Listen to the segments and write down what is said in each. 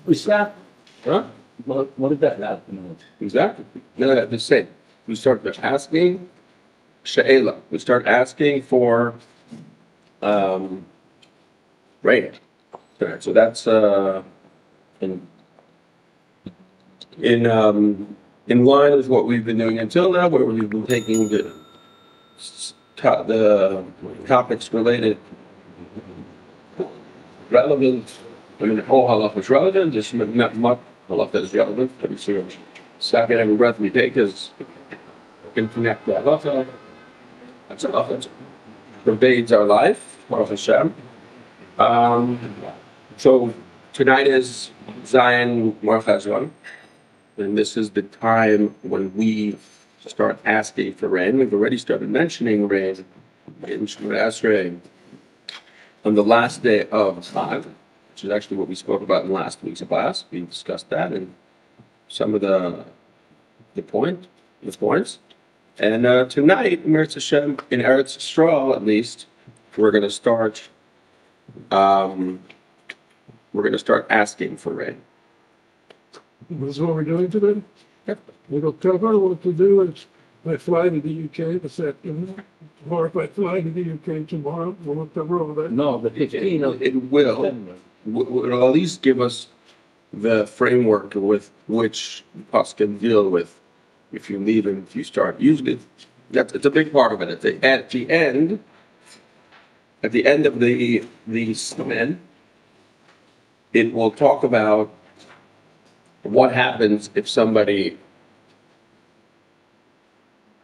What's that? Huh? What did that happen? Exactly. No, the same. We start asking she'ela. We start asking for rain. Right, so that's in in line with what we've been doing until now, where we've been taking the topics related, relevant. I mean, all halacha is relevant. There's not much halacha that is relevant. Let me see. Stop every breath we take is can connect the halacha. That's halacha. It pervades our life. Baruch Hashem. So tonight is Zion Marchazon, and this is the time when we start asking for rain. We've already started mentioning rain in Shemot Esrei on the last day of Chag, which is actually what we spoke about in last week's class. We discussed that and some of the points. And tonight, in Eretz Hashem, in Eretz Yisroel at least, we're going to start. We're going to start asking for rain. This is what we're doing today? Yep. We will cover what to do is I fly to the UK this afternoon, or if I fly to the UK tomorrow, we'll cover all that. No, the 15th of It will. December. It'll at least give us the framework with which us can deal with if you leave and if you start. Usually, it's a big part of it. At the end of the sermon, it will talk about what happens if somebody.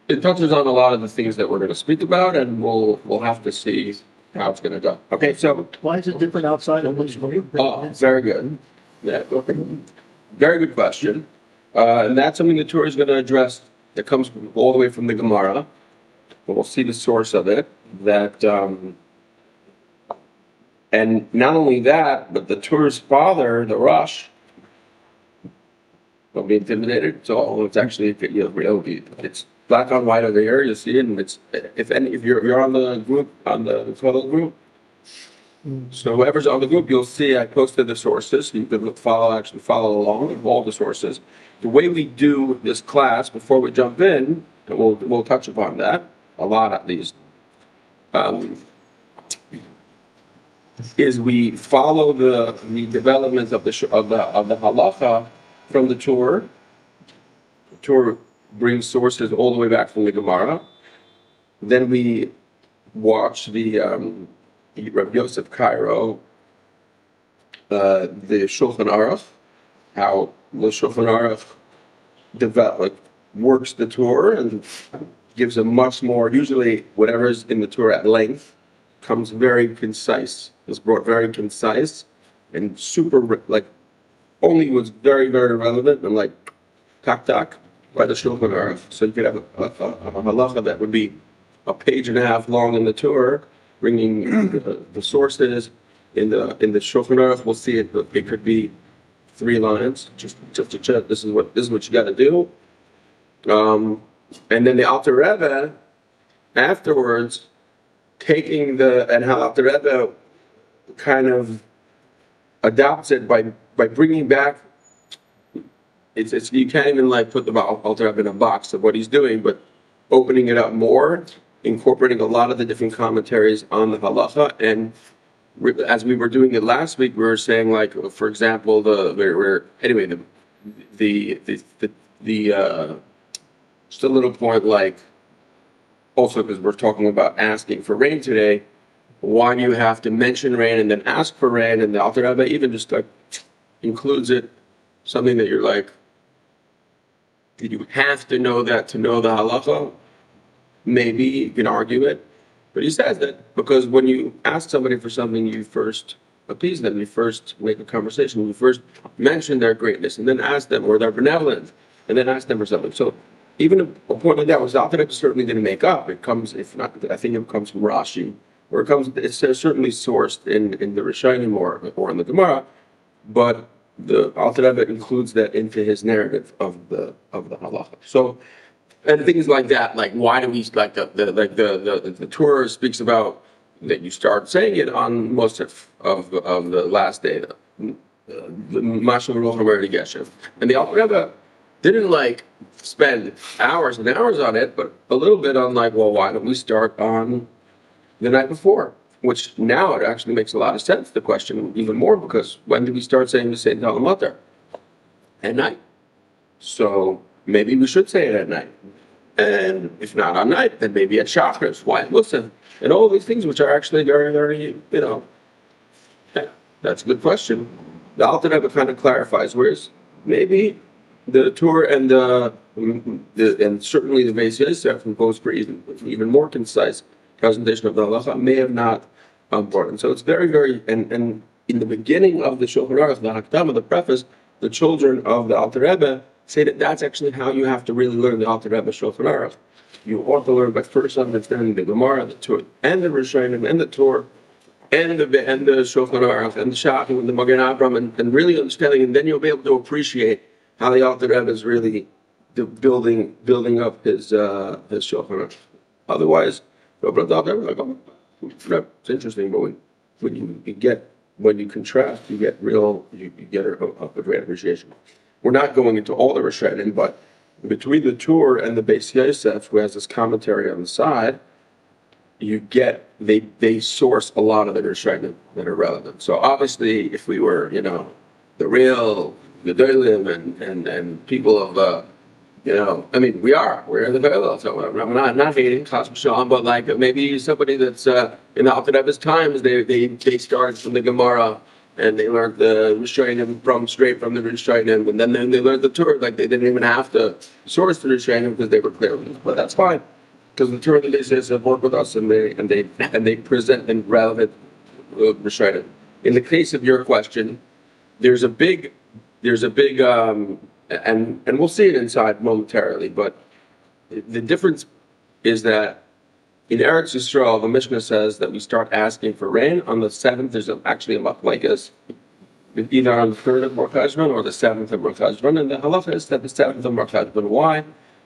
It touches on a lot of the things that we're going to speak about, and we'll have to see how it's going to go. Okay, so Why is it different outside of this room? very good. Yeah, okay. Very good question, and that's something the Torah is going to address. That comes all the way from the Gemara. We'll see the source of it. That. And not only that, but the Torah's father, the Rosh, will be intimidated. So it's actually, it's black on white over here. You see it, and it's if you're on the group on the total group. So whoever's on the group, you'll see I posted the sources. You can follow along with all the sources. The way we do this class before we jump in, and we'll touch upon that a lot at least. Is we follow the development of the halacha from the Torah. The Torah brings sources all the way back from the Gemara. Then we watch the Rabbi Yosef Cairo, the Shulchan Aruch, how the Shulchan Aruch works the Torah and gives a much more, usually whatever's in the Torah at length, comes very concise. It's brought very concise and super, only was very, very relevant and tak by the Shulchan Aruch. So you could have a halacha that would be a page and a half long in the Torah, bringing the sources in the Shulchan Aruch. We'll see it. It could be 3 lines. Just to check. This is what you got to do. And then the Alter Rebbe afterwards. Taking how Alter Rebbe kind of adopts it by bringing back. It's you can't even put the Alter Rebbe in a box of what he's doing, but opening it up more, incorporating a lot of the different commentaries on the halacha, and as we were doing it last week, we were saying for example just a little point also, because we're talking about asking for rain today, why do you have to mention rain and then ask for rain? And the Alter Rebbe even just includes it, something that you're did you have to know that to know the halacha? Maybe you can argue it, but he says that because when you ask somebody for something, you first appease them, you first make a conversation, you first mention their greatness, and then ask them, or their benevolence, and then ask them for something. So. Even a point like that was Alter Rebbe certainly didn't make up. It comes, if not, I think it comes from Rashi, or it's certainly sourced in the Rishonim or in the Gemara, but the Alter Rebbe includes that into his narrative of the halacha. So, and things like that, why do we the Torah speaks about that you start saying it on most of the last day. the Mashal Ruch Geshem. And the Alter Rebbe didn't like spend hours and hours on it, but a little bit on like, well, why don't we start on the night before? Which now it actually makes a lot of sense, the question even more, because when did we start saying the same Talmud Mutter? At night. So maybe we should say it at night. And if not on night, then maybe at Shacharis. Why? Listen. And all these things which are actually very, very, yeah, that's a good question. The Alter Rebbe kind of clarifies, whereas maybe the Torah and and certainly the Beis Yosef, who goes for even more concise presentation of the Halacha, may have not brought it. So it's very, very, and in the beginning of the Shulchan Aruch, the Hakdama, the preface, the children of the Alter Rebbe say that that's actually how you have to really learn the Alter Rebbe Shulchan Aruch. You ought to learn by first understanding the Gemara, the Torah, and the Rishonim, and the Torah, and the Shulchan Aruch, and the Shachim, and the Magen Avraham, and really understanding, and then you'll be able to appreciate how the Alter Rebbe is really building up his Shulchan Aruch. Otherwise, it's interesting, but when you contrast, you get a great appreciation. We're not going into all the Rishonim, but between the Torah and the Beis Yosef, who has this commentary on the side, you get they source a lot of the Rishonim that are relevant. So obviously, if we were the real Gedolim and people of we're the Gedolim. So I'm not hating Chas v'Shalom, but like maybe somebody that's in the Alter Rebbe's times, they started from the Gemara. And they learned the Rishonim straight from the Rishonim, and then they learned the Torah. Like they didn't even have to source the Rishonim because they were clear with it. But that's fine, because the Torah they say says work with us, and they present in relevant Rishonim. In the case of your question, there's a big, and we'll see it inside momentarily. But the difference is that in Eretz Yisrael, the Mishnah says that we start asking for rain on the 7th. There's actually a machlokes, either on the 3rd of Mar Cheshvan or the 7th of Mar Cheshvan. And the halacha is that the 7th of Mar Cheshvan. Why?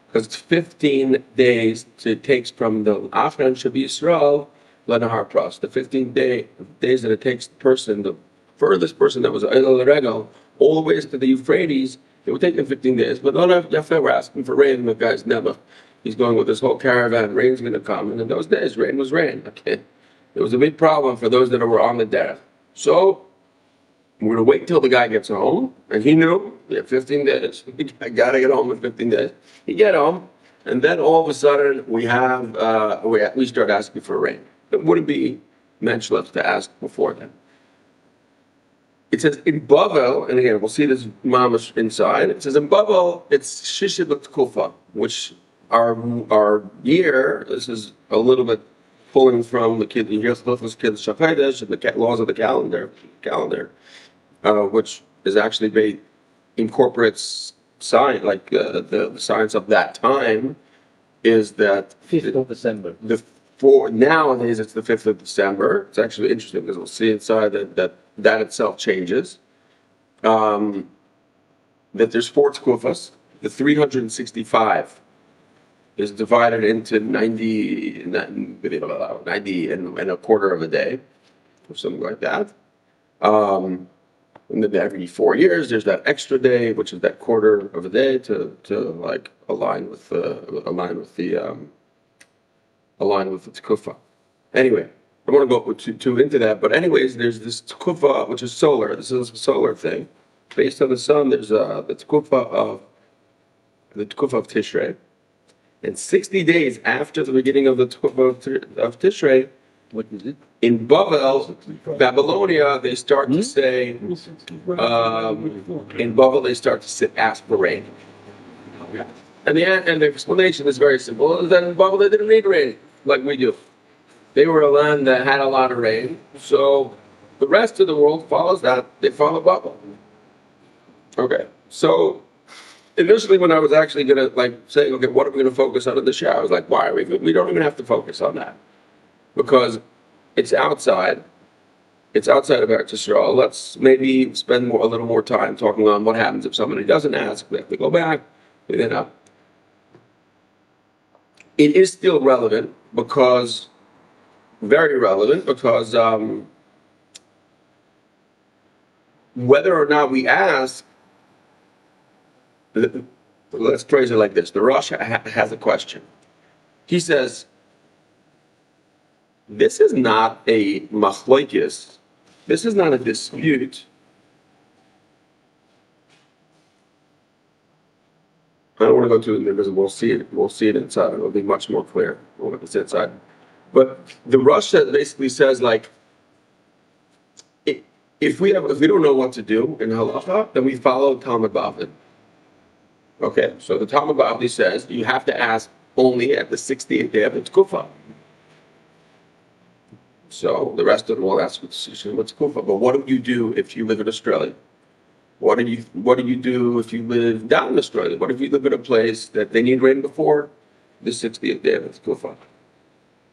Because it's 15 days it takes from the Achron Shabi Yisrael Lenahar Pras. The 15 days that it takes the furthest person that was Eilal Regel, all the way to the Euphrates, it would take them 15 days. But no, we're asking for rain, and the guy's never. He's going with this whole caravan. Rain's going to come, and in those days, rain was rain. Okay, it was a big problem for those that were on the derech. So we're going to wait till the guy gets home, and he knew we have 15 days. I got to get home in 15 days. He get home, and then all of a sudden we start asking for rain. It wouldn't be NACHLAOT to ask before then. It says in Bavel, and again we'll see this mamash inside. It says in Bavel it's Shishib Kufa, which our year, this is a little bit pulling from the Shachaydesh and the laws of the calendar, which is actually incorporates science, like the science of that time, is that 5th of December. Nowadays it's the 5th of December. It's actually interesting because we'll see inside that itself changes. That there's 4 tkufas. The 365 is divided into 90 and a quarter of a day, or something like that. And then every 4 years, there's that extra day, which is that quarter of a day to like align with the tkufa. Anyway, I want to go too into that, but anyways, there's this tkufa which is solar. This is a solar thing, based on the sun. There's the tkufa of Tishrei. And 60 days after the beginning of the Tkufa of Tishrei, What is it? in Babylonia, they start to say, in Babel, they start to ask for rain. And the explanation is very simple, is that in Babel, they didn't need rain like we do. They were a land that had a lot of rain, so the rest of the world follows that. They follow Babel. Okay, so initially, when I was actually going to saying, okay, what are we going to focus on in the shower? I was like, why are we don't even have to focus on that. Because it's outside. It's outside of Eretz Yisrael. Let's maybe spend a little more time talking on what happens if somebody doesn't ask. We have to go back. It is still relevant very relevant because whether or not we ask, let's phrase it like this. The Rosh has a question. He says, this is not a machlokes. This is not a dispute. I don't want to go to it because we'll see it. We'll see it inside. It'll be much more clear when it's inside. But the Rosh basically says, like, if we don't know what to do in halacha, then we follow Talmud Bavli. Okay, so the Talmud Bavli says you have to ask only at the 60th day of the Tkufa. So the rest of them will ask what's Tkufa. But what do you do if you live in Australia? What do you do if you live down in Australia? What if you live in a place that they need rain before the 60th day of the Tkufa?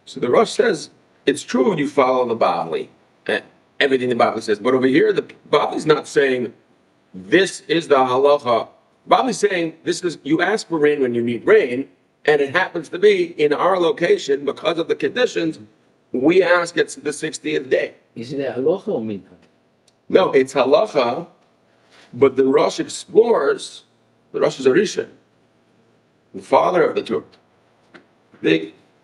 So the Rosh says it's true you follow the Bavli, everything the Bavli says. But over here, the Bavli's not saying this is the halacha. Bavli's saying this is you ask for rain when you need rain, and it happens to be in our location because of the conditions. We ask it's the 60th day. Is it a halacha or minhag? No, it's halacha, but the Rosh explores. The Rosh is a Rishon, the father of the Torah.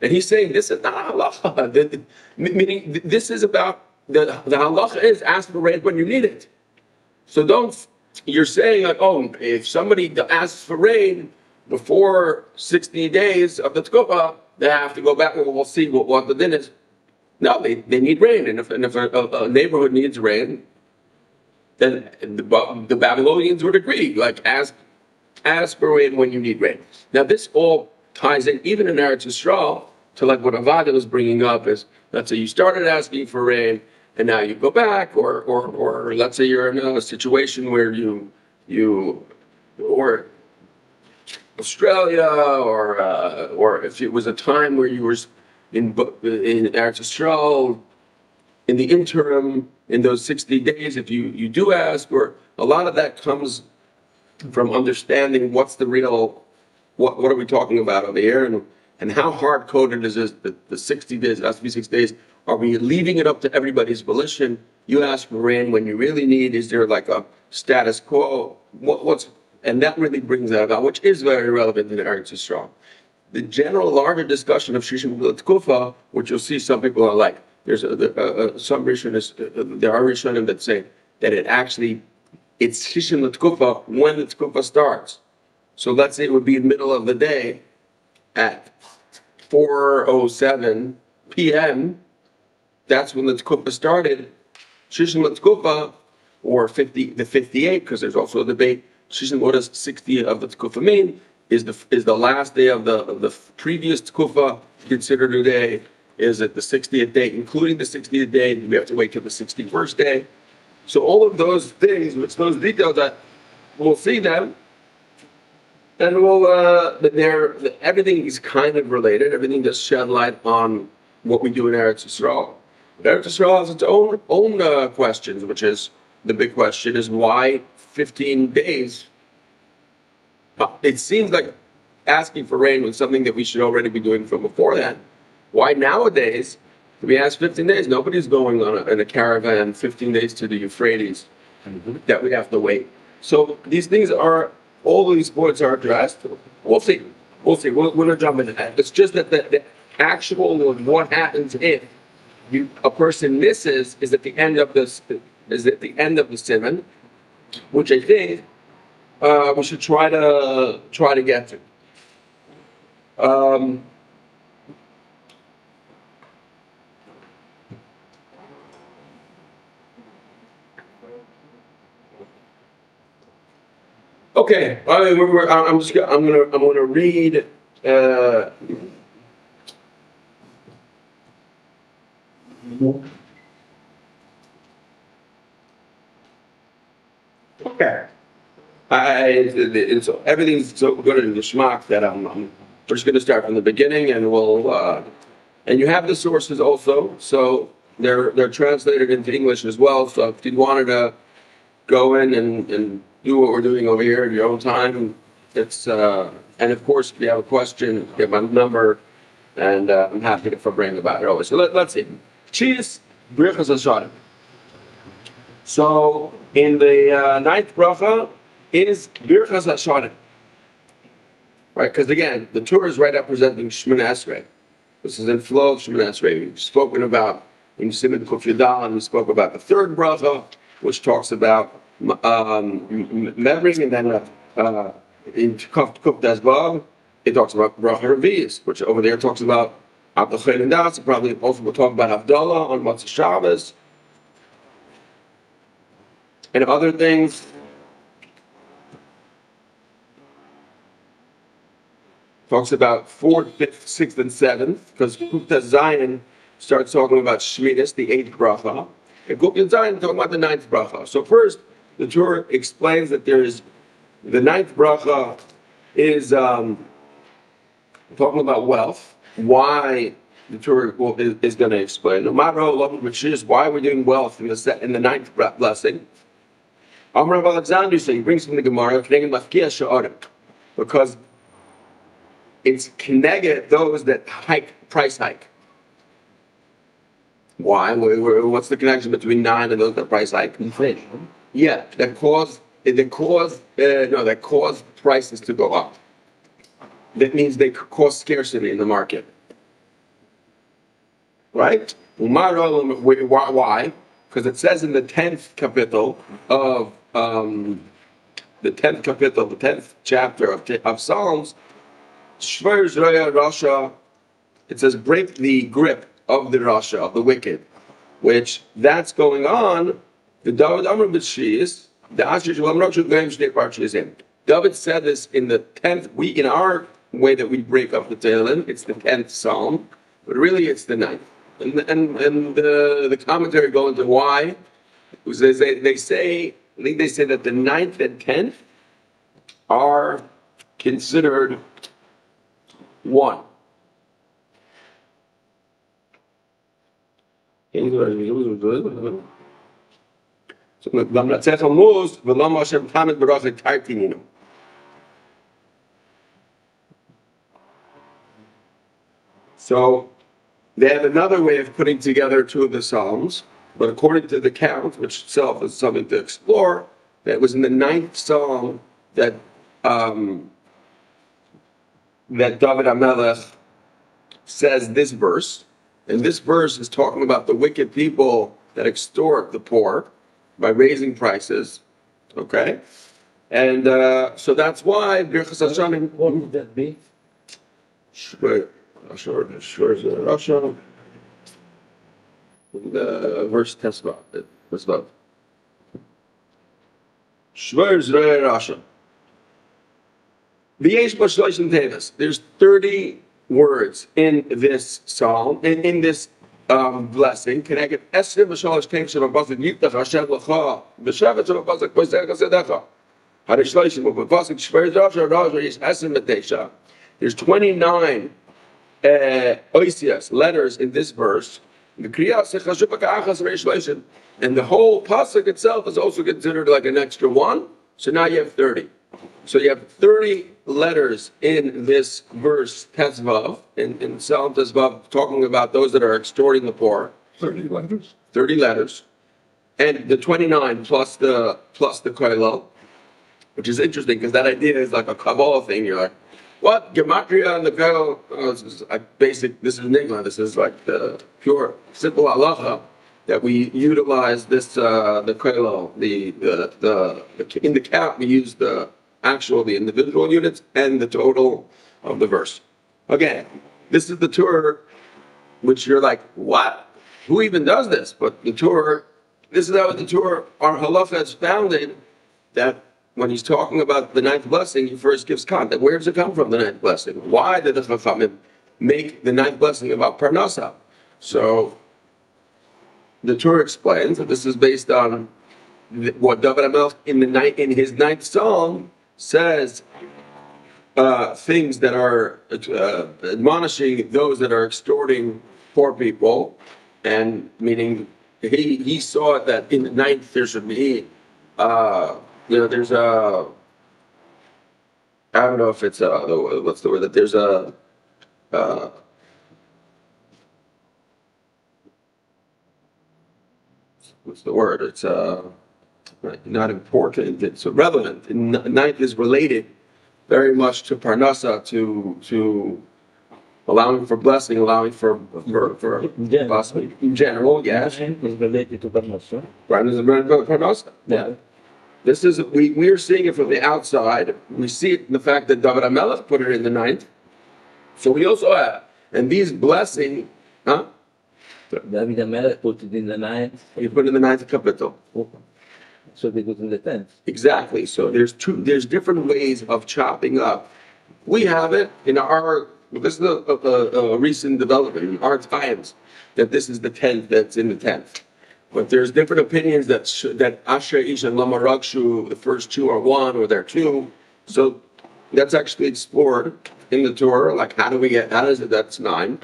And he's saying this is not halacha. Meaning this is about the halacha is ask for rain when you need it. So you're saying like, oh, if somebody asks for rain before 60 days of the Tkufa, they have to go back and we'll see what the din is. No, they need rain, and if a neighborhood needs rain, then the Babylonians would agree, like ask for rain when you need rain. Now this all ties in, even in Eretz Yisrael, to like what Avada was bringing up is, let's say you started asking for rain, and now you go back, or let's say you're in a situation where or Australia, or if it was a time where you were in Eretz Yisrael, in the interim, in those 60 days, if you do ask, or a lot of that comes from understanding what's the real, what are we talking about over here, and how hard-coded is this, the 60 days, it has to be 6 days. Are we leaving it up to everybody's volition? You ask for rain when you really need. Is there like a status quo? And that really brings that about, which is very relevant in Eretz Yisrael. The general larger discussion of Shishim L'Tkufa, which you'll see some people are like, there's some Rishonim, there are Rishonim that say that it's Shishim L'Tkufa when the Tkufa starts. So let's say it would be in the middle of the day at 4:07 p.m. That's when the Tkufa started. Shishim L'Tkufa, or the 58, because there's also a debate. Shishim, what does 60 of the Tkufa mean? Is the last day of the previous Tkufa considered a day? Is it the 60th day, including the 60th day? Do we have to wait till the 61st day? So all of those things, those details that we'll see them, and everything is kind of related. Everything does shed light on what we do in Eretz Yisrael. Eretz Yisrael has its own questions, which is the big question: is why 15 days? It seems like asking for rain was something that we should already be doing from before that. Why nowadays do we ask 15 days? Nobody's going in a caravan 15 days to the Euphrates that we have to wait. So these things all these points are addressed. We'll see. We're going to jump into that. It's just that the actual what happens if a person misses is at the end of the simon, which I think we should try to get to. Okay, I'm gonna read. Okay. Everything's so good in the schmuck that we're just going to start from the beginning, and and you have the sources also, so they're translated into English as well. So if you wanted to go in and do what we're doing over here at your own time, and of course if you have a question, get my number, and I'm happy to bring about it always. So let's see. Cheers, brichas hashanim. So in the ninth bracha is Birchas Hashanah, right? Because again, the Torah is right representing Shemoneh Esrei. This is in flow of Shemoneh Esrei. We've spoken about in Simon Kuf Yudal, and we spoke about the third bracha, which talks about memory, and then in Kuf Dasbav, it talks about bracha Revi'is, which over there talks about Abdachel and Das. Probably also we'll talk about Havdalah on Motzei Shabbos and other things. Talks about 4th, 5th, 6th, and 7th, because Kufta Zion starts talking about Shminis, the 8th bracha, and Kufta Zion talking about the 9th bracha. So first, the Torah explains that there is the 9th bracha is talking about wealth. Why the Torah is going to explain. No matter why we're doing wealth in the 9th blessing. Amar of Alexander, so he brings from the Gemara, because it's connected those that price hike. Why? What's the connection between 9 and those that price hike? Inflation. Yeah, that cause prices to go up. That means they cause scarcity in the market. Right? Why? Because it says in the 10th capital of the 10th chapter of Psalms, Rasha, it says break the grip of the Rasha, of the wicked, which that's going on. The David Amr B'Shis, the Asher Shalom Rasha Goyim Shnei Parshizim. David said this in the 10th week, in our way that we break up the Tehillim, it's the 10th Psalm, but really it's the 9th. And the commentary go into why. They say that the 9th and 10th are considered one. So they have another way of putting together two of the Psalms, but according to the count, which itself is something to explore, that was in the 9th Psalm that that David HaMelech says this verse, and this verse is talking about the wicked people that extort the poor by raising prices, okay? And so that's why Birchas Hashanah. What would that be? Sure, Russia. The verse Tesva. Shver Zrei Russia. There's 30 words in this psalm, in this blessing. Connected. There's 29 oisias, letters in this verse. And the whole pasuk itself is also considered like an extra one. So now you have 30. So you have 30 letters in this verse, Tezvav, in Psalm Tezvav, talking about those that are extorting the poor. 30 letters? 30 letters. And the 29 plus the koilel, which is interesting because that idea is like a Kabbalah thing. You're like, what? Gematria and the koilel? Oh, this is Nigla. This is like the pure, simple halacha that we utilize this, the koilel, in the count we use the individual units and the total of the verse. Again, this is the Torah, which you're like, what? Who even does this? But the Torah, this is how the Torah, our halacha is founded, that when he's talking about the 9th blessing, he first gives context. Where does it come from, the 9th blessing? Why did the Chachamim make the 9th blessing about Parnasa? So the Torah explains that this is based on what David HaMelech in his 9th Psalm says, things that are admonishing those that are extorting poor people, and meaning he saw that in the 9th there should be, there's a, I don't know if it's what's the word, that there's a, what's the word? It's not important. It's relevant. Ninth is related very much to parnasa, to allowing for blessing, allowing for possibly in general. Yes, Nine is related to Parnasa. right? Is parnasa. Yeah. This is we are seeing it from the outside. We see it in the fact that David HaMelech put it in the ninth. So we also have, and these blessing, huh? David HaMelech put it in the ninth, You put it in the ninth capital. so they put it in the 10th. Exactly. So there's different ways of chopping up. We have it in our, this is a recent development in our times, that this is the 10th that's in the 10th. But there's different opinions that Asher, Ish, and Lama Rakshu, the first two are one or they're two. So that's actually explored in the Torah. Like, how does it that's 9?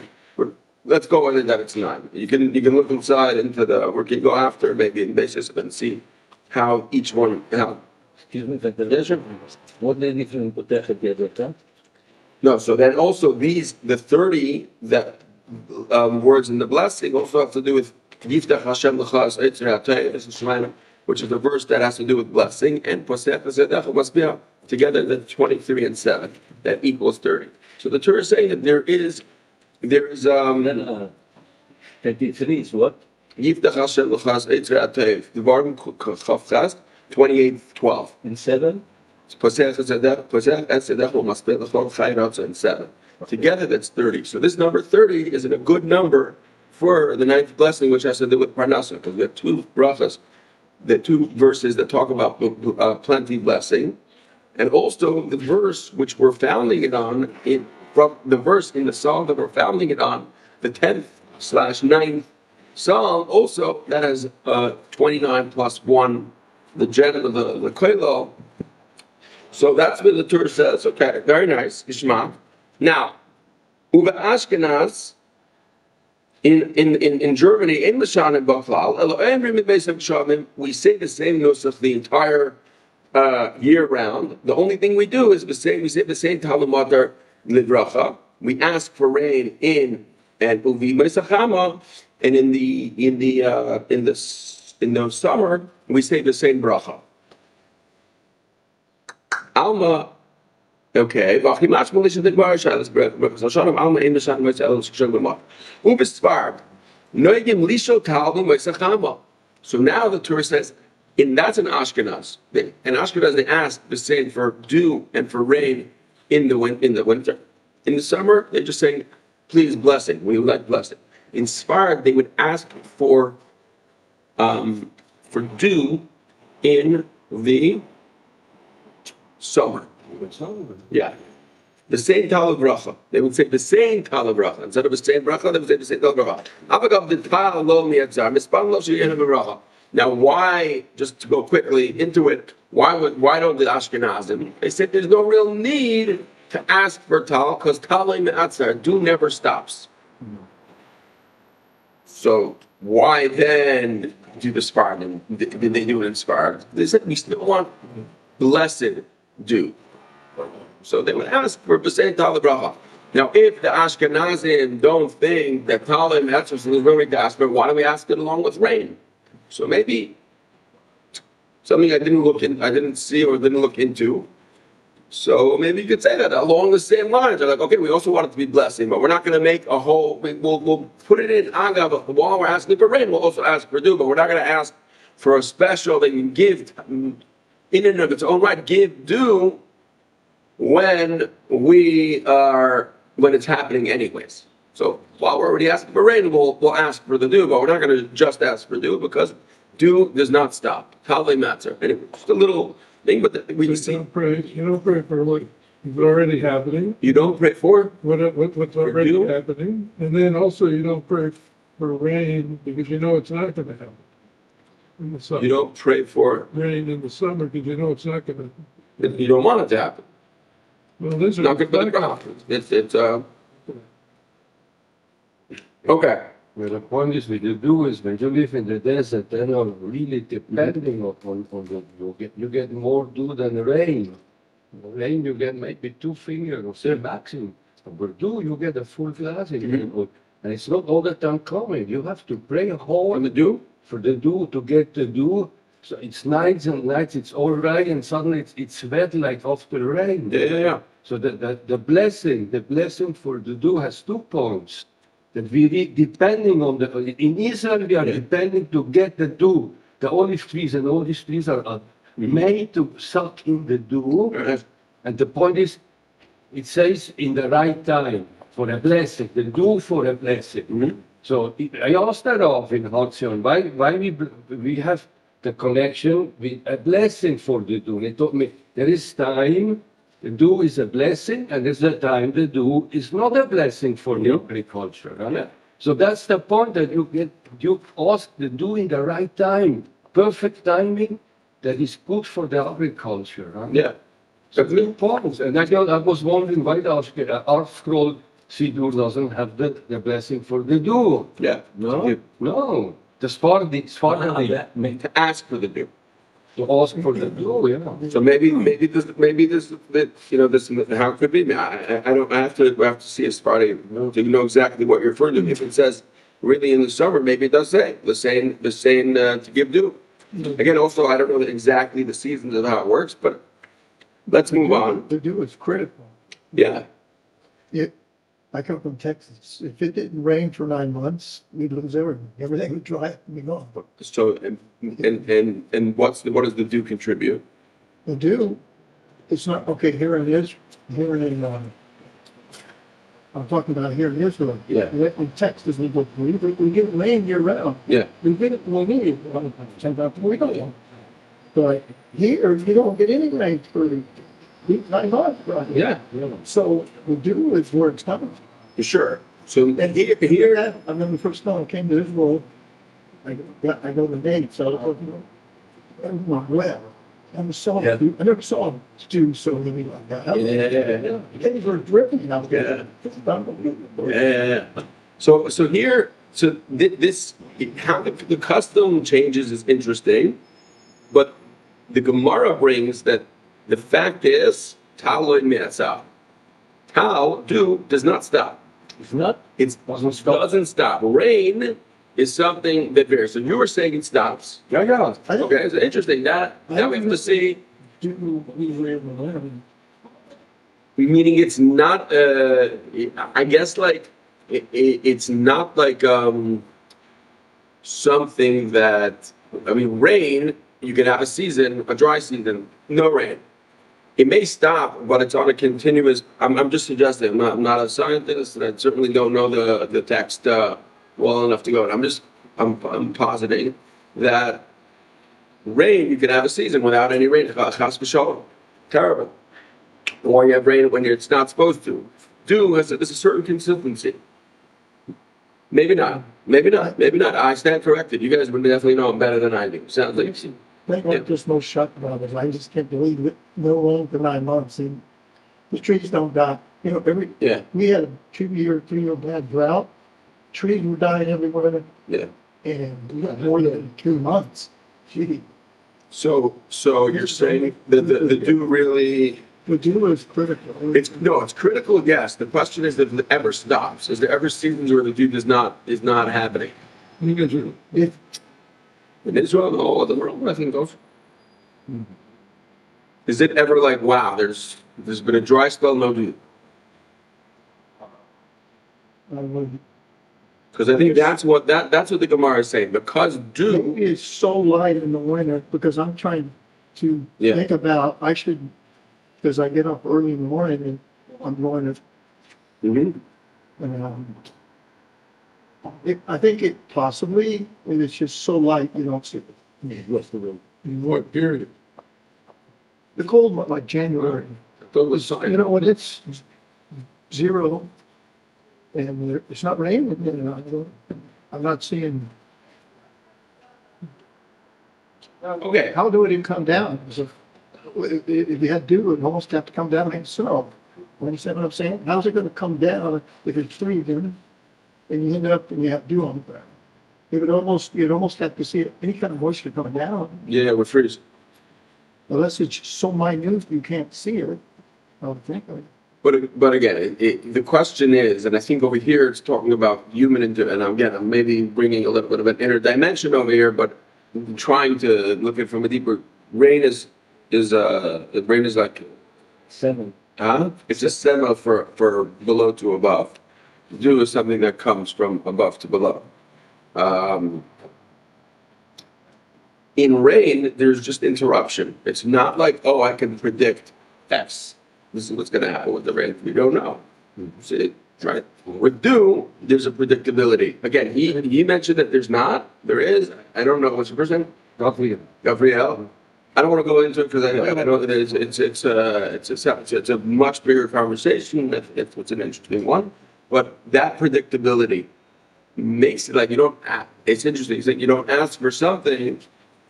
Let's go with it that it's 9. You can look inside into we can go after maybe in basis and see how each one, Excuse me, what the difference in Potech and Yadota? No, so then also the 30 that words in the blessing also have to do with Yiftach Hashem L'chas Eitzir HaTayv, which is a verse that has to do with blessing, and Posech Zedech must be together the 23 and 7 that equals 30. So the Torah is saying that there is 23 is what? Yiftach Hashem L'chas Eitzir HaTayv, Devarim Chav Chas 28:12. In 7? Posech Zedech must be L'chol Chayratza and 7. Together that's 30. So this number 30 is a good number for the ninth blessing, which has to do with Parnasa, because we have two brachas, the two verses that talk about plenty blessing, and also the verse which we're founding it on, from the verse in the psalm that we're founding it on, the 10th/9th psalm, also that has 29 plus 1, the koilo. So that's what the Torah says. Okay, very nice, Ishma. Now, Uva Ashkenaz, in Germany, in Lashan and Bachlal, we say the same nusach the entire year round. The only thing we do is we say the same Talmud Libracha. We ask for rain in and Uvi Mesachama, and in the summer we say the same bracha. Alma. Okay. So now the Torah says, and that's an Ashkenaz. In Ashkenaz, they ask the same for dew and for rain in the winter. In the summer, they're just saying, please blessing. We would like blessing. In Sfarad, they would ask for dew in the summer. Yeah. The same Tal Bracha. They would say the same Tal Bracha. Instead of the same Bracha, they would say the same Tal Bracha. Now, why, just to go quickly into it, why don't the Ashkenazim? They said there's no real need to ask for Tal, because Tal Me'atzar, dew never stops. So, why then do the Sfarad? Did they do it in Sfarad? They said we still want blessed dew. So they would ask for B'sein Tal Bracha. Now, if the Ashkenazim don't think that Tal Me'atzar is really desperate, why don't we ask it along with rain? So maybe something I didn't see or didn't look into. So maybe you could say that along the same lines. They're like, okay, we also want it to be blessing, but we're not going to make a whole. We'll put it in Agav. While we're asking for rain, we'll also ask for dew, but we're not going to ask for a special that you give in and of its own right. Give dew when it's happening anyways. So while we're already asking for rain, we'll ask for the dew, but we're not going to just ask for dew because dew does not stop. Talei matzah. Anyway, just a little thing, but we see. You don't pray for what is already happening. You don't pray for what's already happening, and then also you don't pray for rain because you know it's not going to happen in the summer. You don't pray for rain in the summer because you know it's not going to. You don't want it to happen. Well, this is Not good for the crop. It's okay. Well, the point is, what you do is when you live in the desert, then you're really depending on the you get more dew than rain. Rain you get maybe 2 fingers or so maximum. But dew you get a full glass in your book. And it's not all the time coming. You have to pray hard On the dew? for the dew, to get the dew. So it's nights and nights, it's all right, and suddenly it's wet like after rain. Yeah. So the blessing for the dew has 2 points. That we depending on in Israel we are depending to get the dew. The olive trees and all these trees are made to suck in the dew. And the point is, it says in the right time for a blessing, the dew for a blessing. So I asked that off in Hatzion, why we have the connection with a blessing for the dew. They told me there is time, the dew is a blessing, and there's a time the dew is not a blessing for the agriculture. Right? So that's the point that you ask the dew in the right time, perfect timing that is good for the agriculture. Right? Yeah. So it's important. And I was wondering why the Art Scroll Sidur doesn't have the blessing for the dew. Yeah. No. The Spardi, To ask for the dew. to ask for the dew, yeah. So maybe this, this, how it could be. I have to see a Sparty to know exactly what you're referring to. If it says really in the summer, maybe it does say the same to give dew. Again, also, I don't know exactly the seasons of how it works, but let's move on. The dew is critical. Yeah. I come from Texas. If it didn't rain for 9 months, we'd lose everything. Everything would dry up and be gone. So, and what does the dew contribute? The dew, it's not, okay, here it is, here in, I'm talking about here in Israel. Yeah. In Texas, we get rain year round. Yeah. We get it when we need it, sometimes we don't. But here, you don't get any rain for 9 months, right? Yeah. So the dew is where it's coming. Sure. So And here, I remember the first time I came to Israel, I know the name, so I was like, well, I never saw dew so really like that. Yeah. Things were dripping out there. It's unbelievable. Yeah. So here, this how the custom changes is interesting, but the Gemara brings that the fact is taloi me'atzah. Tal dew does not stop. It's not. It doesn't stop. Rain is something that varies. So you were saying it stops. Yeah. Okay, so interesting. That we have to see. Dew, we were able to learn. Meaning it's not. I guess like it's not like something that. I mean, rain. You can have a season, a dry season, no rain. It may stop, but it's on a continuous. I'm just suggesting. I'm not a scientist, and I certainly don't know the text well enough to go. I'm positing that rain, you can have a season without any rain. Chas v'shalom. Terrible. Or you have rain when it's not supposed to. Dew has a certain consistency. Maybe not. I stand corrected. You guys would definitely know better than I do. Sounds like. I'm just most shocked about it. I just can't believe it. No rain for 9 months, and the trees don't die. You know, we had a 3 year bad drought. Trees were dying everywhere. Yeah. And we got more than 2 months. Gee. So you're saying that the dew really. The dew is critical. It's critical. Yes. The question is if it ever stops. Is there ever seasons where the dew is not happening? If In Israel, and all over the world, I think those. Is it ever like, wow, there's been a dry spell, no dew? I would, Because I think that's what the Gemara is saying. Because dew. maybe it's so light in the winter because I'm trying to think about because I get up early in the morning and I'm going to. Mhm. I think it possibly, and it's just so light you don't see it. What's the room? In what period? The cold one, like January. You know, when it's 0 and it's not raining, you know, I'm not seeing. Okay. How do it even come down? If you had dew, it would almost have to come down and snow. You understand what I'm saying? How's it going to come down if it's freezing and you end up and you have dew on the ground? You'd almost have to see any kind of moisture coming down. Yeah, we're freezing. Unless it's so minute you can't see it, I would think. But again, the question is, and I think over here it's talking about human, and again, I'm maybe bringing a little bit of an inner dimension over here, but trying to look at it from a deeper. Rain is like, 7. huh? It's a sema for below to above. Do is something that comes from above to below. In rain, there's just interruption. It's not like, oh, I can predict X. This is what's going to happen with the rain. We don't know. See, right? With dew, there's a predictability. Again, he mentioned that there's not. There is. I don't know what's the first name. Gabriel. I don't want to go into it because I know that it's a much bigger conversation. It's an interesting one, but that predictability makes it like you don't. It's interesting. It's like you don't ask for something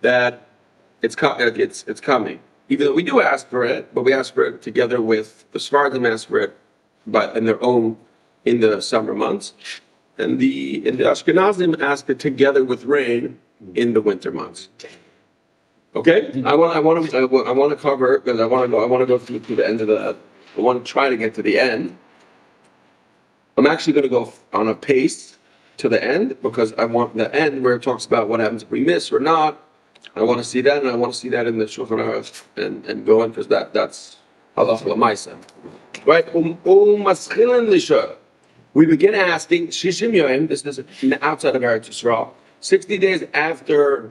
that it's coming. Even though we do ask for it, but we ask for it together with the Sephardim ask for it, but in their own in the summer months, and the Ashkenazim ask it together with rain in the winter months. Okay, I want to cover because I want to go through to the end of the. I want to try to get to the end. I'm actually going to go on a pace to the end because I want the end where it talks about what happens if we miss or not. I want to see that, and I want to see that in the Shulchan Aruch and go on because that's halacha l'maisa. Right? We begin asking Shishim Yoim. This is outside of Eretz Yisrael. 60 days after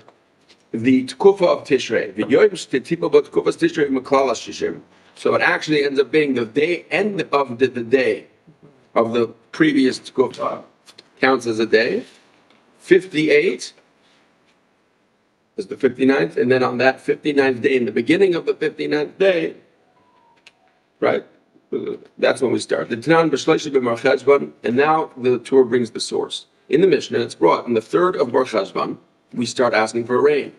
the Tkufa of Tishrei. So it actually ends up being the end of the day of the previous Tkufa. Counts as a day. 58 is the 59th, and then on that 59th day, in the beginning of the 59th day, right? That's when we start. And now the Torah brings the source. In the Mishnah, it's brought in the 3rd of Bar Cheshvan, we start asking for rain.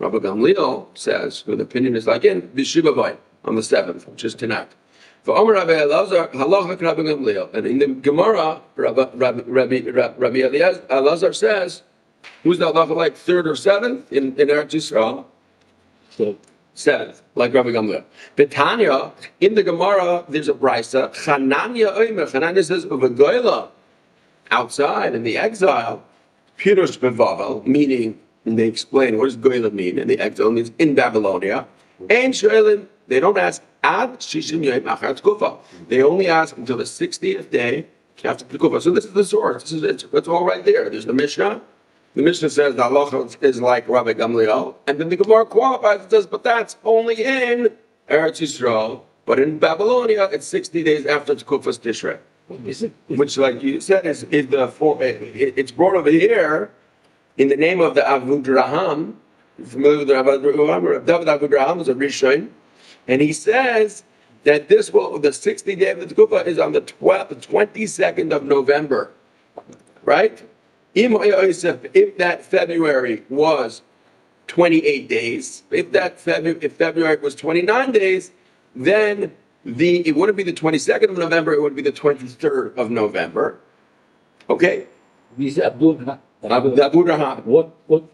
Rabbi Gamliel says, whose opinion is like in B'Shivavai, on the 7th, which is tonight. For Omer Rabbi Elazar, halacha Rabbi Gamliel. And in the Gemara, Rabbi Elazar says, who's the halacha like 3rd or 7th in Eretz Yisrael? So 7th, like Rabbi Gamliel. Betanya, in the Gemara, there's a brisa. Chananya says, Uvagoyla, outside in the exile, Pirush Bevavel, meaning, and they explain what does Goyla mean, and the exile means in Babylonia. And Shoelim, they don't ask Ad Shishim Yoim Achar Tkufa. They only ask until the 60th day after Tkufa. So this is the source. It's all right there. There's the Mishnah. The Mishnah says the halacha is like Rabbi Gamliel, and then the Gemara qualifies and says, but that's only in Eretz Yisrael, but in Babylonia it's 60 days after Tkufa's Tishrei. Which, like you said, it's brought over here in the name of the Avudraham. You're familiar with the Avudraham? David Avudraham was a Rishon, and he says that the 60th day of the Tkufa is on the 22nd of November, right? If that February was 28 days, if February was 29 days, then it wouldn't be the 22nd of November, it would be the 23rd of November. Okay? these Abdul Abraham. what Then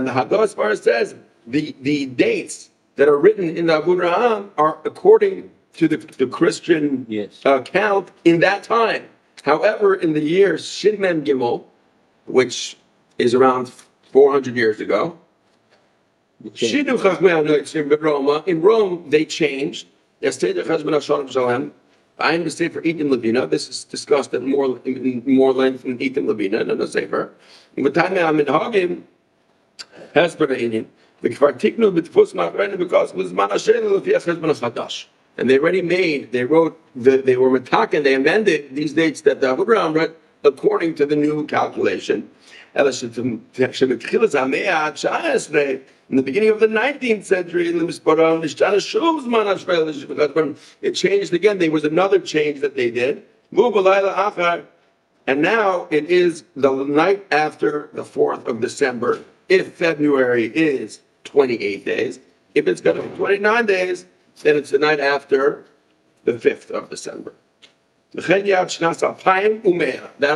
the Haggadah says the dates that are written in the Abraham are according to the Christian count in that time. However, in the year Shin Mem Gimel, which is around 400 years ago, in Rome they changed. I understand for Eatim Labina. This is discussed at more length in Eatim Labina and a Sefer. The because it was and they already they wrote, they were mataken, they amended these dates that the Abraham read according to the new calculation. In the beginning of the 19th century, it changed again. There was another change that they did. And now it is the night after the 4th of December. If February is 28 days, if it's going to be 29 days, then it's the night after the 5th of December. That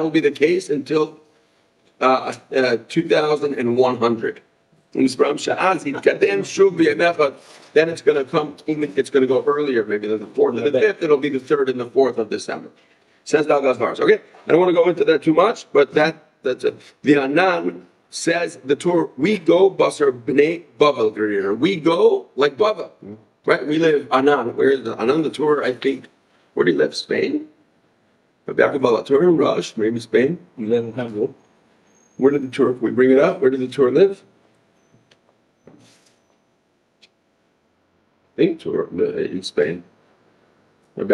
will be the case until 2100. then it's going to come, it's going to go earlier, maybe the 4th and the 5th, it'll be the 3rd and the 4th of December. Says Dalgazvars. Okay, I don't want to go into that too much, but that's it. The Anan says the Torah, we go Basar B'nai Bavel Gerir. We go like Bava, right? We live Anan. Where is the Anan? The Torah, I think. Where do you live? Spain? Torah in Rush, maybe Spain. You live in Hamburg. Where did the Torah? We bring it up. Where did the Torah live? I think Torah in Spain. The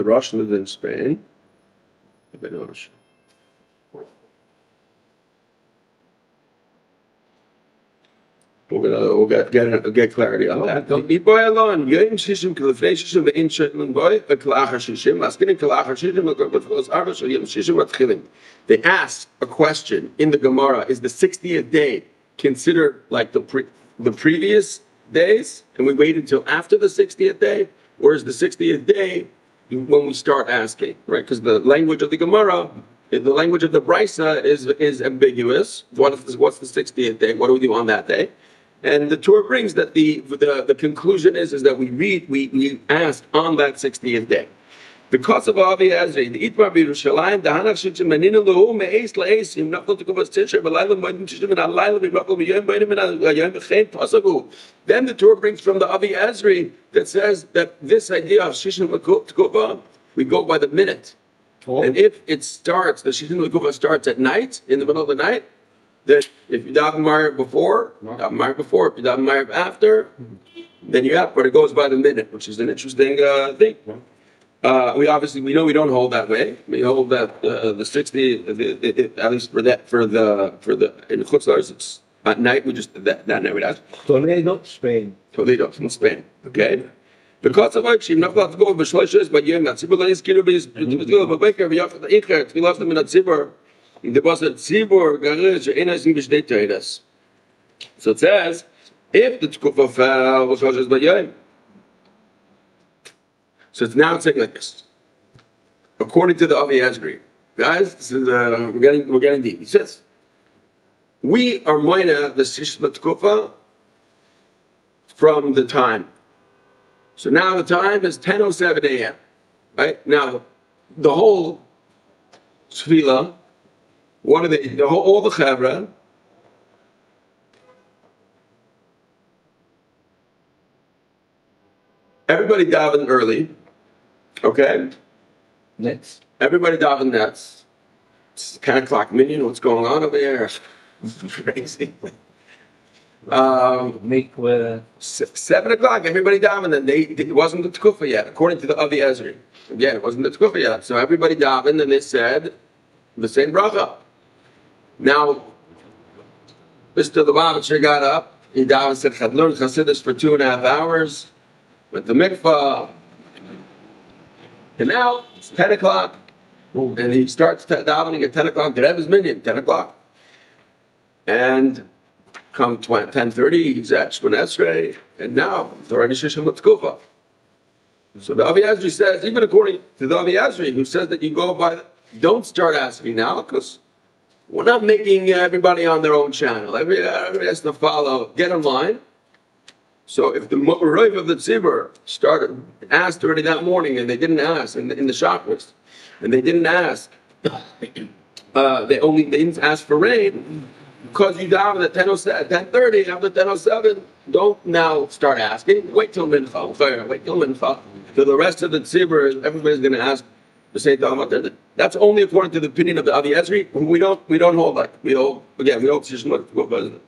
Rush lived in Spain. We'll get clarity on that. Be boy alone. Yom Shishim Kalifnei Shishim ve'in Shetlan boy a Kalachar Shishim. Asking Kalachar Shishim l'Garbot Arba Shel Yom Shishim Matchilim. They asked a question in the Gemara: is the 60th day considered like the previous days, and we wait until after the 60th day, or is the 60th day when we start asking? Right? Because the language of the Gemara, the language of the Brisa is ambiguous. What's the 60th day? What do we do on that day? And the Torah brings that the conclusion is that we ask on that 60th day. Because of Avi Azri, the Itmar B'Yerushalayim, the Hanach Shitchem Menina Lehu Me'ez La'esim, Nachlot Tekuvas Tisher, B'Layla B'Yim Tishim, and Alayla B'Yim B'Yim B'Yim B'Chein Pasagu. Then the Torah brings from the Avi Azri that says that this idea of Shishim L'Kuva, we go by the minute. Oh. And if it starts, the Shishim L'Kuva starts at night, in the middle of the night, that if you daven Mariv before, if you daven Mariv after, then you have, but it goes by the minute, which is an interesting thing. We know we don't hold that way. We hold that the 60, at least for the in Chutzlars, it's at night. We just that night we ask. Toledo, Spain. Toledo from Spain. Okay. Because of which, you're not allowed to go with B'Shloishes, but you're not. Tzibur Lanis Kiru B'Yis B'Yis B'Yis B'Yis B'Yis we lost them in a Tzibur. In the Basar Tzibur Garish Einas in B'Shdei Toledas. So it says, if the Tkufa fell B'Shloishes B'Yis. So it's now saying like this. According to the Avi Azri, guys, this is we're getting deep. He says, we are moina the Shishma Tkufa from the time. So now the time is 10:07 a.m. Right now, the whole tefillah, what are they? All the chavra. Everybody davened early. Okay? Nets. Everybody davened nets. It's 10 o'clock minyan. What's going on over here? Crazy. 7 o'clock, everybody davened, and it wasn't the tkufa yet, according to the Avi Ezri. Again, it wasn't the tkufa yet. So everybody davened, and they said the same bracha. Now, Mr. Lubavitcher got up. He davened, said Chadlun Chasidus for 2.5 hours. Went to mikvah. And now it's 10 o'clock, and he starts davening at 10 o'clock. The Rebbe's minyan, 10 o'clock. And come 10:30, he's at Shmon Esrei, and now it's already Shishim L'Tkufa. So the Avi Azri says, even according to the Avi Azri, who says that you go by, don't start asking now, because we're not making everybody on their own channel. Everybody has to follow, get in line. So if the Rav of the Tzibur asked already that morning, and they didn't ask in the chakras, and they didn't ask, they didn't ask for rain, because you daven at 10:30, after 10:07, don't now start asking. Wait till mincha. Wait till mincha. So the rest of the tzibur, everybody's going to ask the same thing. That's only according to the opinion of the Avi Ezri. We don't hold like we hold Shishma to go president.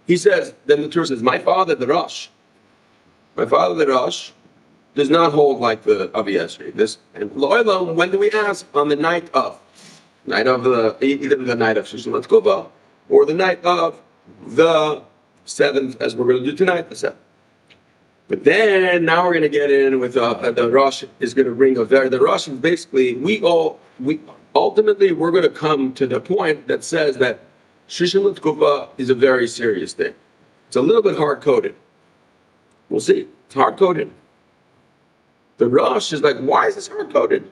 He says, then the Torah says, my father the Rosh does not hold like the Avi Ezri. And when do we ask? On the night of either the night of Shishim L'Tkufa or the night of the 7th, as we're going to do tonight, the 7th. But then now we're going to get in with the Rosh is going to bring the Rosh is basically ultimately we're going to come to the point that says that Shishim L'Tkufa is a very serious thing. It's a little bit hard coded. We'll see. It's hard coded. The Rosh is like, why is this hard-coded?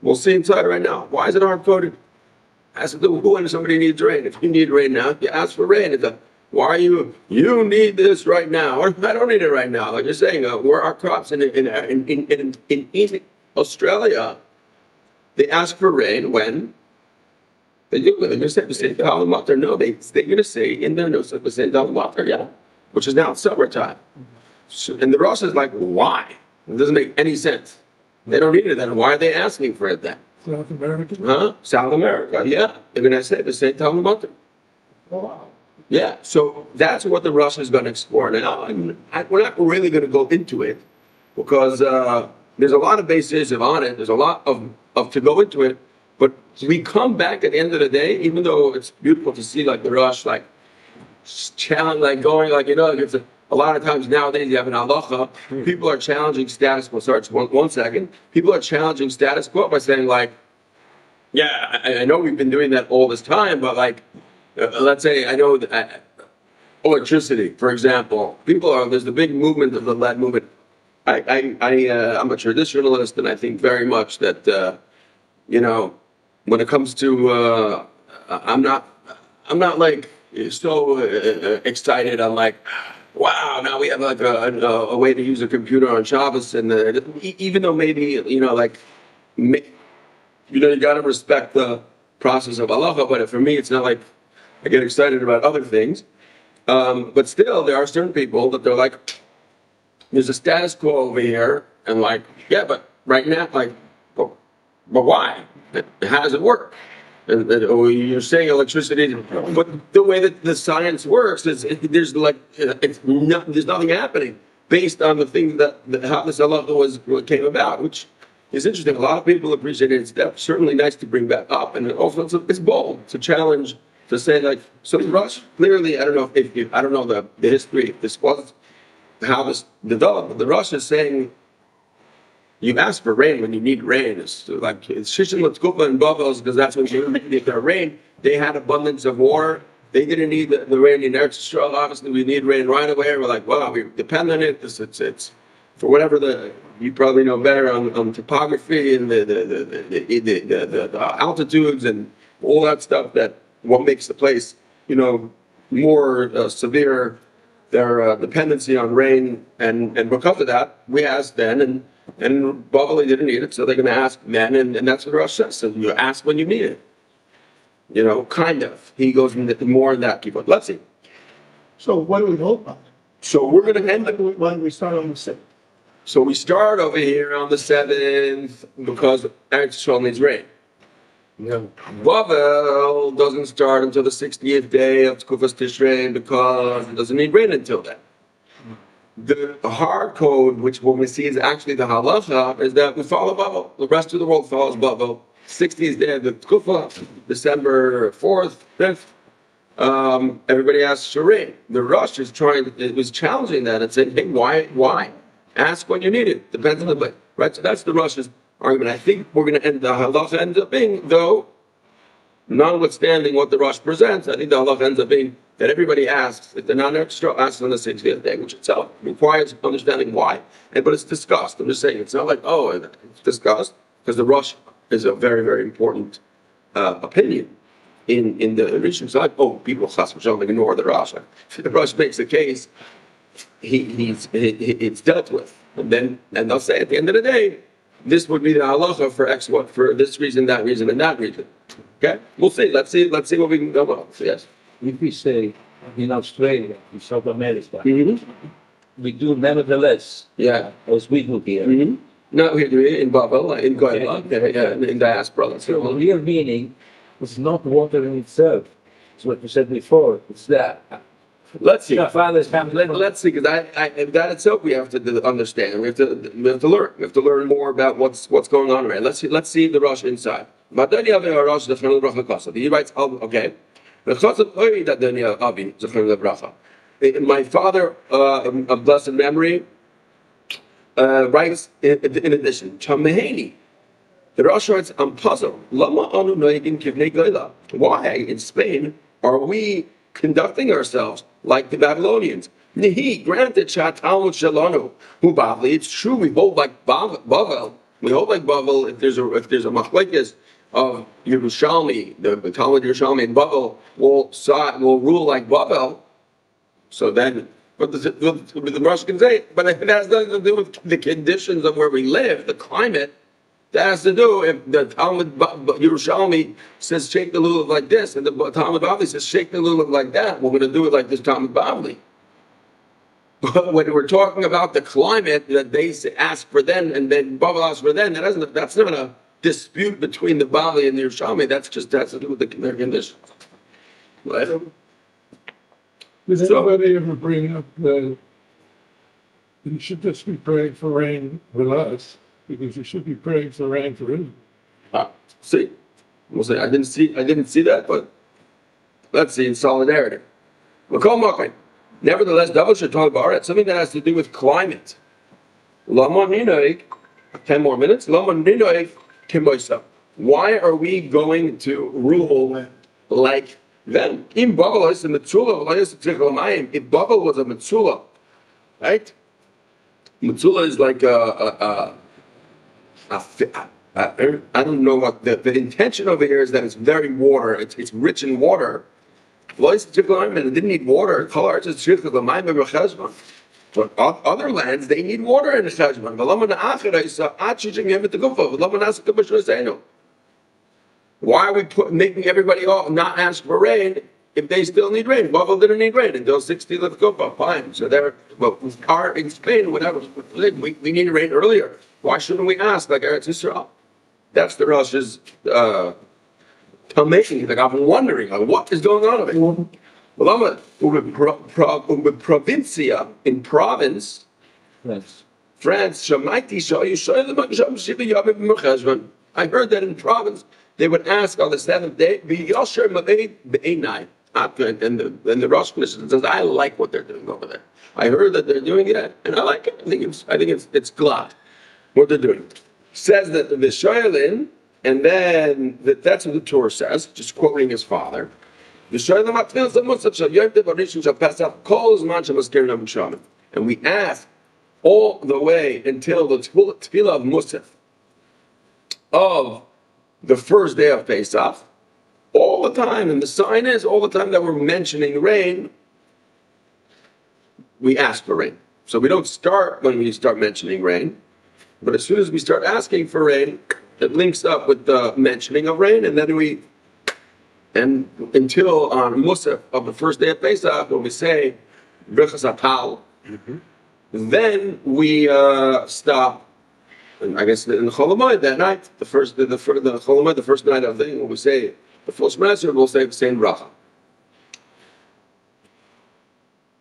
We'll see inside right now. Why is it hard-coded? Ask who when somebody needs rain. If you need rain now, you ask for rain. Why are you need this right now? Or I don't need it right now. Like you're saying, where our crops in Australia, they ask for rain when they're going to say Halacha. No, they're going to say in their notes that say Halacha, yeah, which is now summertime. So, and the Rosh is like, why? It doesn't make any sense. They don't need it then. Why are they asking for it then? South America? Huh? South America, yeah. They're going to say the same Halacha. Oh, wow. Yeah, so that's what the Rosh is going to explore. Now, we're not really going to go into it because there's a lot of bases on it. There's a lot of to go into it. But we come back at the end of the day, even though it's beautiful to see like the Rosh, like challenge, like going, like, it's a lot of times nowadays you have an halacha, people are challenging status quo. Sorry, one second. People are challenging status quo by saying like, yeah, I know we've been doing that all this time, but like, let's say I know that electricity, for example, there's the big movement of the lead movement. I'm a traditionalist, and I think very much that when it comes to I'm not like so excited. I'm like, wow, now we have like a way to use a computer on Shabbos, and even though maybe you got to respect the process of halacha, but for me, it's not like I get excited about other things. But still, there are certain people that they're like, there's a status quo over here, and like, yeah, but right now, like, but why? How does it work? You're saying electricity, but the way that the science works is there's nothing happening based on the thing that how this halacha came about, which is interesting. A lot of people appreciate it. It's certainly nice to bring back up, and also it's bold. It's a challenge to say like, so the Rosh clearly, I don't know if I don't know the history. If this was how this developed, but the Rosh is saying, you ask for rain when you need rain. It's like Shishim Latzkufa and Bavels, because that's when you need their rain. They had abundance of water. They didn't need the rain in Eretz Yisrael. Obviously, we need rain right away. We're like, wow, we depend on it. It's for whatever you probably know better on topography and the altitudes and all that stuff. That what makes the place, more severe. Their dependency on rain, and because of that, we asked then, and Babel didn't need it, so they're going to ask then, and that's what the Rosh says. So you ask when you need it. Kind of. He goes into more in that keyboard. Let's see. So what do we hope about? So we're going to end it. Why don't we start on the 6th? So we start over here on the 7th because Eretz Yisrael needs rain. Yeah. Bavel doesn't start until the 60th day of Tkufas Tishrei because it doesn't need rain until then. The hard code, which what we see is actually the halacha, is that we follow Bavel. The rest of the world follows Bavel. 60th day of the Tkufa, December 4th, 5th. Everybody asks for rain. The Rosh was challenging that and saying, hey, why? Ask when you need it. Depends on the place. Right? So that's the Rosh's argument. I think we're going to end the halacha ends up being, though, notwithstanding what the Rosh presents, I think the halacha ends up being that everybody asks, if they're not extra, asks on the 60th day, which itself requires understanding why. But it's discussed. I'm just saying, it's not like, it's discussed, because the Rosh is a very, very important opinion in the Rishon. So people ignore the Rosh. If the Rosh makes a case, it's dealt with. And they'll say at the end of the day, this would be the halacha for X, what, for this reason, that reason, and that reason. Okay? We'll see. Let's see what we can come up with. Yes. If we say in Australia, in South America, Mm-hmm. we do nevertheless, Yeah. as we do here. Mm-hmm. No, we do it in Babel, in Goyla, in diaspora. So the real meaning is not water in itself. It's what you said before. It's that. Let's see. Father's family. Let's see, because that itself we have to understand. We have to learn. We have to learn more about what's going on right. Let's see the Rosh inside. He writes, okay. My father, of blessed memory, writes in addition, the Rosh writes, I'm puzzled. Why in Spain are we conducting ourselves like the Babylonians? Granted, it's true we hold like Bavel, We hold like Bavel if there's a machlekes of Yerushalmi, the Talmud Yerushalmi and Bavel will rule like Bavel. So then, but the Rosh can say, but it has nothing to do with the conditions of where we live, the climate. That has to do if the Talmud Yerushalmi says shake the lulav like this, and the Talmud Bavli says shake the lulav like that. We're going to do it like this Talmud Bavli. But when we're talking about the climate that they ask for then, and then Bavel asks for then, that's not a dispute between the Bavli and the Yerushalmi. That's just has to do with their conditions. Right? Did anybody ever bring up that you should just be praying for rain with us, because you should be praying for rain for Israel? See, we'll say I didn't see that, but let's see in solidarity. Nevertheless, double should talk about it. Something that has to do with climate. 10 more minutes. Why are we going to rule like them? If Bavel was a Metzula, right? Metzula is like I don't know what the intention over here is that it's very water. It's rich in water. It didn't need water. But other lands, they need water in the cheshbon. Why are we making everybody not ask for rain if they still need rain? Bavel didn't need rain until 60 lefkofa. Fine. So in Spain, whatever, we need rain earlier. Why shouldn't we ask like Eretz Yisrael? That's the Rosh's making. Like I've been wondering, what is going on over here? Provincia, in province, France, I heard that in province they would ask on the seventh day, and the Rosh Hashanah says, I like what they're doing over there. I heard that they're doing it, and I like it. I think it's glad what they're doing. Says that the Shoyalin, and then that's what the Torah says, just quoting his father. And we ask all the way until the Tefillah of Musaf of the first day of Pesach, all the time, and the sign is all the time that we're mentioning rain, we ask for rain. So we don't start when we start mentioning rain, but as soon as we start asking for rain, it links up with the mentioning of rain, and then until on Musaf of the first day of Pesach, when we say Brechas Atal, then we stop. And I guess in the Cholamoid that night, the Cholamoid, the first night of the thing, when we say the full Shemashir, we'll say the same bracha.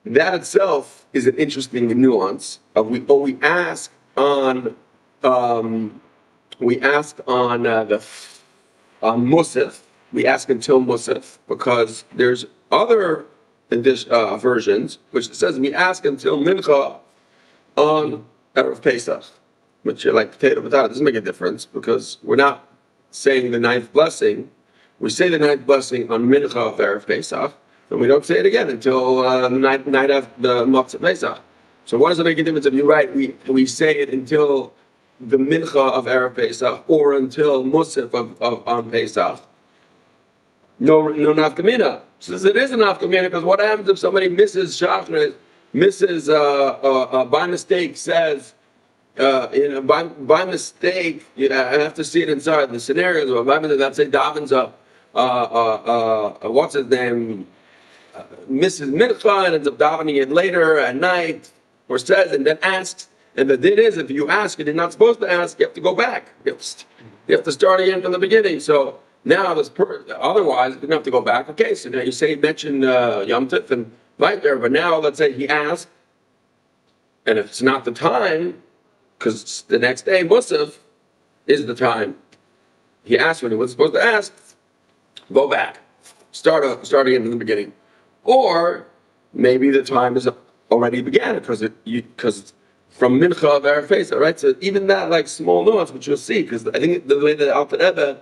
That itself is an interesting nuance of we ask on Musaf. We ask until Musaf because there's other versions which says we ask until Mincha on Erev Pesach, which are like potato. It doesn't make a difference because we're not saying the ninth blessing. We say the ninth blessing on Mincha of Erev Pesach, and we don't say it again until the night of the Matzah Pesach. So what does it make a difference if you're right? We say it until the Mincha of Erev Pesach or until Musaf on Pesach. No nafkamina. Since it is a nafkamina, because what happens if somebody misses Shachrit, by mistake says, by mistake, I have to see it inside the scenarios. Or by mistake, let's say davens what's his name, misses mincha and ends up davening it later at night, or says and then asks. And the din is, if you ask and you're not supposed to ask, you have to go back. You have to start again from the beginning. So now, otherwise, you didn't have to go back. Okay, so now you say mention Yom Tif and right there, but now let's say he asked, and if it's not the time, because the next day Musaf is the time. He asked when he was supposed to ask. Go back, start again from the beginning, or maybe the time is already began because from Mincha of Erev Pesach, right? So even that like small nuance, which you'll see, because I think the way that Alter Rebbe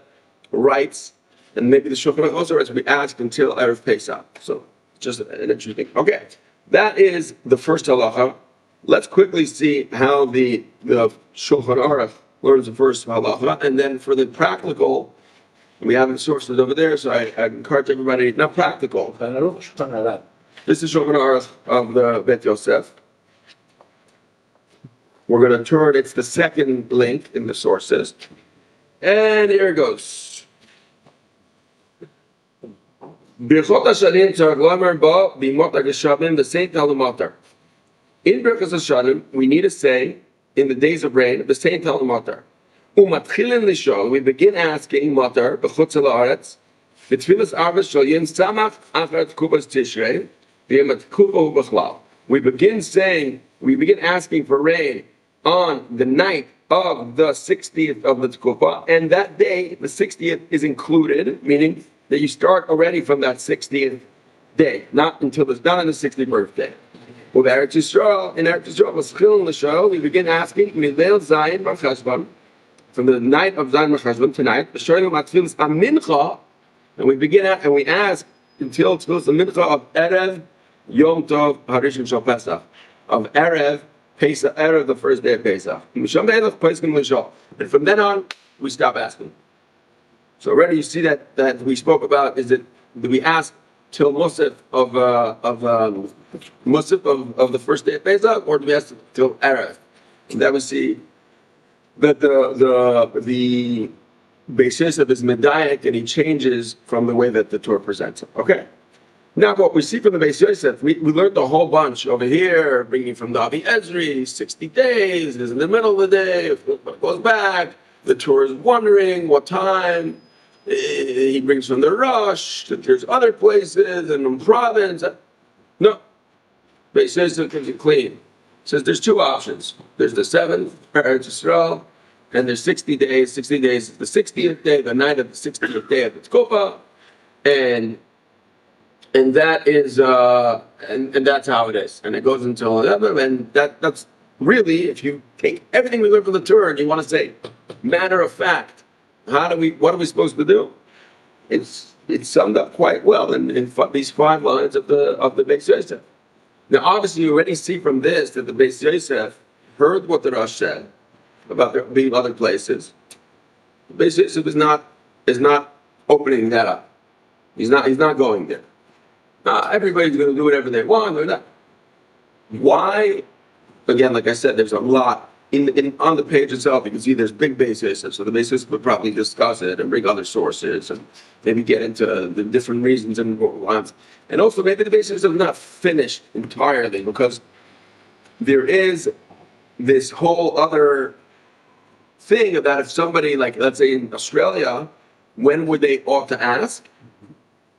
writes, and maybe the Shulchan Aruch also writes, we ask until Erev Pesach. So just an interesting. Okay, that is the first halacha. Let's quickly see how the Shulchan Aruch learns the first halacha, and then for the practical, we have sources over there, so I encourage everybody, not practical. This is Shulchan Aruch of the Bet Yosef. We're going to turn, it's the second link in the sources. And here it goes. Birchot HaShanim tzarich lomer bo bimot HaGeshamim v'sein talamatar. In Birchot HaShanim, we need to say, in the days of rain, v'sein talamatar. Umatchilin lishol, we begin asking matar b'chutz ha'aretz v'tfilas arvas shal yin samach achar tkubas tishrei v'yemat kubahu b'chlal. We begin asking for rain on the night of the 60th of the Tkufa, and that day, the 60th, is included, meaning that you start already from that 60th day, not on the 60th birthday. With Eretz Yisroel, in Eretz Yisroel, we begin asking, Mileil Zayin Bar Cheshvan, from the night of Zayin Bar Cheshvan tonight, and we begin and we ask until the mincha of Erev Yom Tov Harishon Shal Pesach, of Erev Pesach, Erev, the first day of Pesach. And from then on, we stop asking. So already you see that we spoke about, is that do we ask till Musaf of the first day of Pesach, or do we ask till Erev? And that we see that the basis of his medayek, and he changes from the way that the Torah presents it. Okay. Now, what we see from the Beis Yosef, we learned a whole bunch over here, bringing from the Avi Ezri, 60 days, is in the middle of the day, it goes back, the Torah is wondering what time, he brings from the Rosh, that there's other places, and in province. No, Beis Yosef gives it clean. Says there's two options. There's the 7th, Eretz Yisrael, and there's 60 days. 60 days is the 60th day, the night of the 60th day of the Tkufa, and that is and that's how it is, and it goes until 11. And that's really, if you take everything we learned from the Torah and you want to say matter of fact, what are we supposed to do? It's summed up quite well in these 5 lines of the Beis Yosef. Now, obviously, you already see from this that the Beis Yosef heard what the Rosh said about there being other places. The Beis Yosef is not opening that up. He's not going there. Everybody's going to do whatever they want or that. Why? Again, like I said, there's a lot on the page itself. You can see there's big Beis Yosef, so the Beis Yosef would probably discuss it and bring other sources and maybe get into the different reasons and wants. And also, maybe the Beis Yosef is not finished entirely, because there is this whole other thing about if somebody, like let's say in Australia, when would they ought to ask?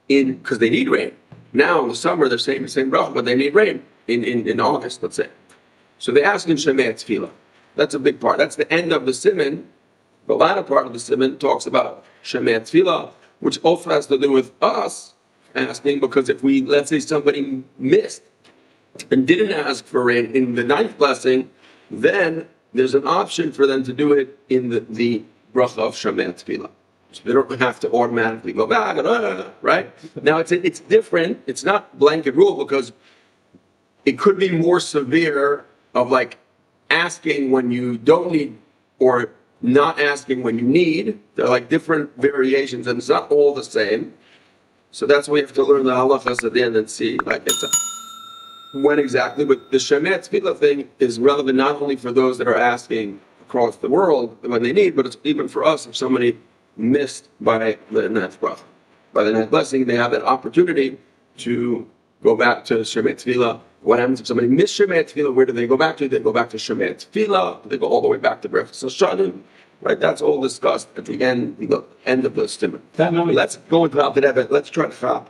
Because they need rain. Now in the summer they're saying the same bracha, but they need rain in August, let's say. So they ask in Shemei Tefillah. That's a big part. That's the end of the Siman. The latter part of the Siman talks about Shemei Tefillah, which also has to do with us asking, because if let's say somebody missed and didn't ask for rain in the 9th blessing, then there's an option for them to do it in the bracha of Shemei Tefillah. So they don't have to automatically go back, right? Now it's different. It's not blanket rule, because it could be more severe of like asking when you don't need, or not asking when you need. They're like different variations, and it's not all the same. So that's why we have to learn the halachas at the end and see like when exactly. But the Shemei Tefillah thing is relevant not only for those that are asking across the world when they need, but it's even for us if somebody missed by the 9th bracha. By the 9th blessing, they have an opportunity to go back to Shemei Tefillah. What happens if somebody missed Shemei Tefillah? Where do they go back to? They go back to Shemei Tefillah. They go all the way back to Birchos HaShanim. Right? That's all discussed at the end of the Stimmon. Let's go into Al Rebbe. Let's try to stop.